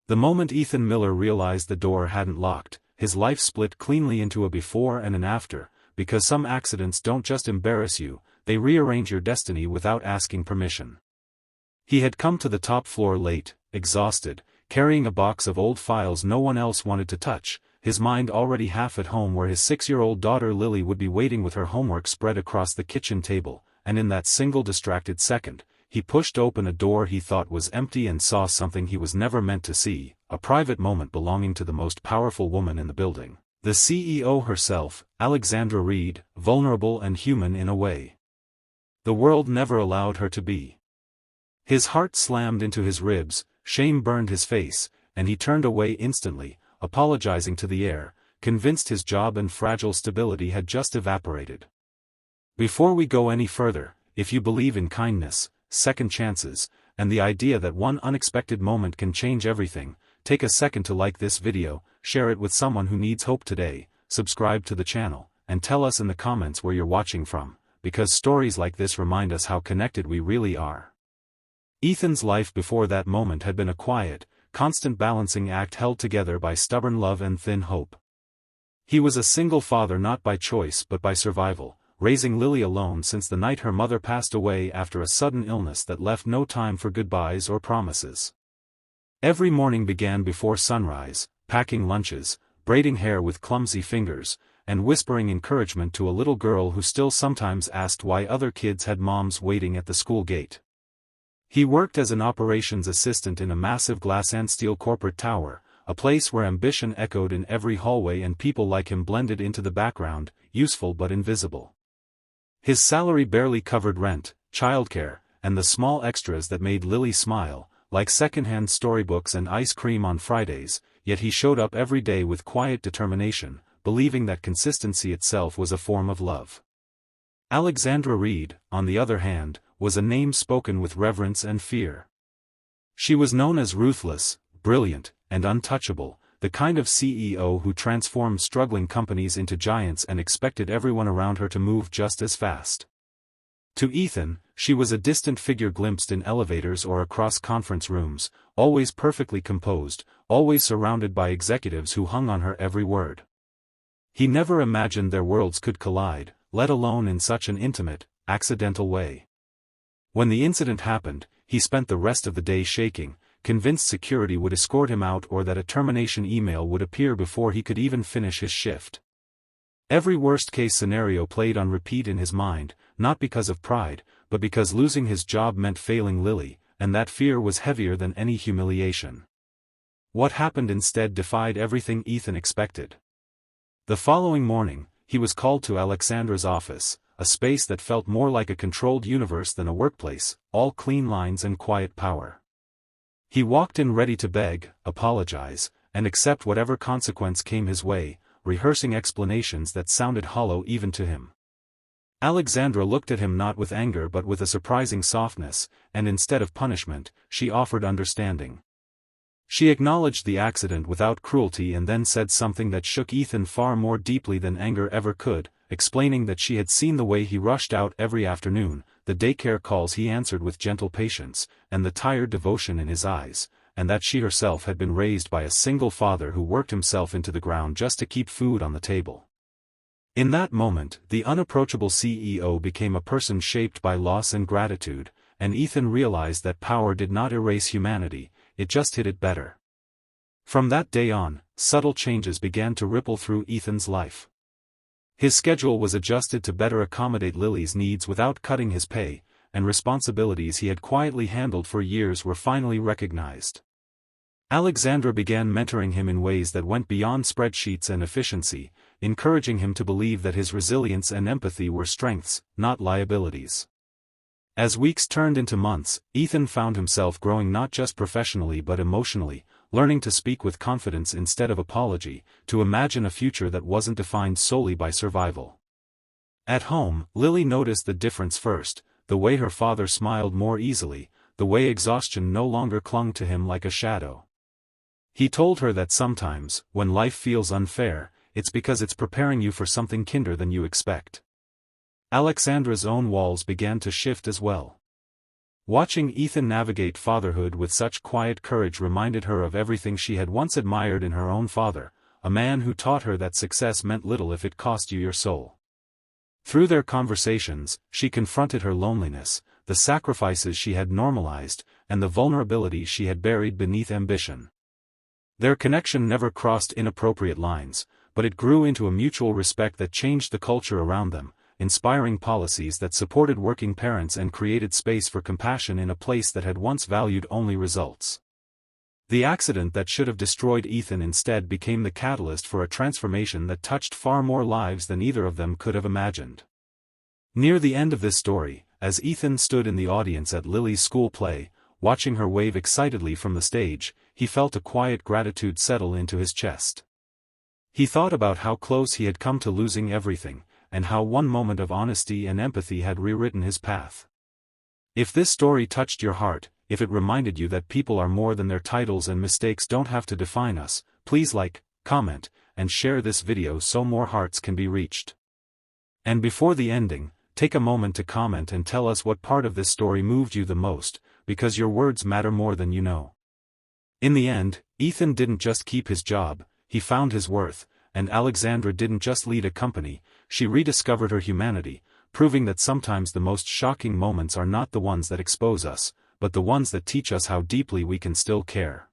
The moment Ethan Miller realized the door hadn't locked, his life split cleanly into a before and an after, because some accidents don't just embarrass you, they rearrange your destiny without asking permission. He had come to the top floor late, exhausted, carrying a box of old files no one else wanted to touch, his mind already half at home where his 6-year-old daughter Lily would be waiting with her homework spread across the kitchen table, and in that single distracted second, he pushed open a door he thought was empty and saw something he was never meant to see, a private moment belonging to the most powerful woman in the building. The CEO herself, Alexandra Reed, vulnerable and human in a way the world never allowed her to be. His heart slammed into his ribs, shame burned his face, and he turned away instantly, apologizing to the air, convinced his job and fragile stability had just evaporated. Before we go any further, if you believe in kindness, second chances, and the idea that one unexpected moment can change everything, take a second to like this video, share it with someone who needs hope today, subscribe to the channel, and tell us in the comments where you're watching from, because stories like this remind us how connected we really are. Ethan's life before that moment had been a quiet, constant balancing act held together by stubborn love and thin hope. He was a single father not by choice but by survival, raising Lily alone since the night her mother passed away after a sudden illness that left no time for goodbyes or promises. Every morning began before sunrise, packing lunches, braiding hair with clumsy fingers, and whispering encouragement to a little girl who still sometimes asked why other kids had moms waiting at the school gate. He worked as an operations assistant in a massive glass and steel corporate tower, a place where ambition echoed in every hallway and people like him blended into the background, useful but invisible. His salary barely covered rent, childcare, and the small extras that made Lily smile, like secondhand storybooks and ice cream on Fridays, yet he showed up every day with quiet determination, believing that consistency itself was a form of love. Alexandra Reed, on the other hand, was a name spoken with reverence and fear. She was known as ruthless, brilliant, and untouchable, the kind of CEO who transformed struggling companies into giants and expected everyone around her to move just as fast. To Ethan, she was a distant figure glimpsed in elevators or across conference rooms, always perfectly composed, always surrounded by executives who hung on her every word. He never imagined their worlds could collide, let alone in such an intimate, accidental way. When the incident happened, he spent the rest of the day shaking, convinced security would escort him out or that a termination email would appear before he could even finish his shift. Every worst-case scenario played on repeat in his mind, not because of pride, but because losing his job meant failing Lily, and that fear was heavier than any humiliation. What happened instead defied everything Ethan expected. The following morning, he was called to Alexandra's office, a space that felt more like a controlled universe than a workplace, all clean lines and quiet power. He walked in ready to beg, apologize, and accept whatever consequence came his way, rehearsing explanations that sounded hollow even to him. Alexandra looked at him not with anger but with a surprising softness, and instead of punishment, she offered understanding. She acknowledged the accident without cruelty and then said something that shook Ethan far more deeply than anger ever could, explaining that she had seen the way he rushed out every afternoon, the daycare calls he answered with gentle patience, and the tired devotion in his eyes, and that she herself had been raised by a single father who worked himself into the ground just to keep food on the table. In that moment, the unapproachable CEO became a person shaped by loss and gratitude, and Ethan realized that power did not erase humanity, it just hid it better. From that day on, subtle changes began to ripple through Ethan's life. His schedule was adjusted to better accommodate Lily's needs without cutting his pay, and responsibilities he had quietly handled for years were finally recognized. Alexandra began mentoring him in ways that went beyond spreadsheets and efficiency, encouraging him to believe that his resilience and empathy were strengths, not liabilities. As weeks turned into months, Ethan found himself growing not just professionally but emotionally, learning to speak with confidence instead of apology, to imagine a future that wasn't defined solely by survival. At home, Lily noticed the difference first, the way her father smiled more easily, the way exhaustion no longer clung to him like a shadow. He told her that sometimes, when life feels unfair, it's because it's preparing you for something kinder than you expect. Alexandra's own walls began to shift as well. Watching Ethan navigate fatherhood with such quiet courage reminded her of everything she had once admired in her own father, a man who taught her that success meant little if it cost you your soul. Through their conversations, she confronted her loneliness, the sacrifices she had normalized, and the vulnerability she had buried beneath ambition. Their connection never crossed inappropriate lines, but it grew into a mutual respect that changed the culture around them, inspiring policies that supported working parents and created space for compassion in a place that had once valued only results. The accident that should have destroyed Ethan instead became the catalyst for a transformation that touched far more lives than either of them could have imagined. Near the end of this story, as Ethan stood in the audience at Lily's school play, watching her wave excitedly from the stage, he felt a quiet gratitude settle into his chest. He thought about how close he had come to losing everything, and how one moment of honesty and empathy had rewritten his path. If this story touched your heart, if it reminded you that people are more than their titles and mistakes don't have to define us, please like, comment, and share this video so more hearts can be reached. And before the ending, take a moment to comment and tell us what part of this story moved you the most, because your words matter more than you know. In the end, Ethan didn't just keep his job, he found his worth, and Alexandra didn't just lead a company, she rediscovered her humanity, proving that sometimes the most shocking moments are not the ones that expose us, but the ones that teach us how deeply we can still care.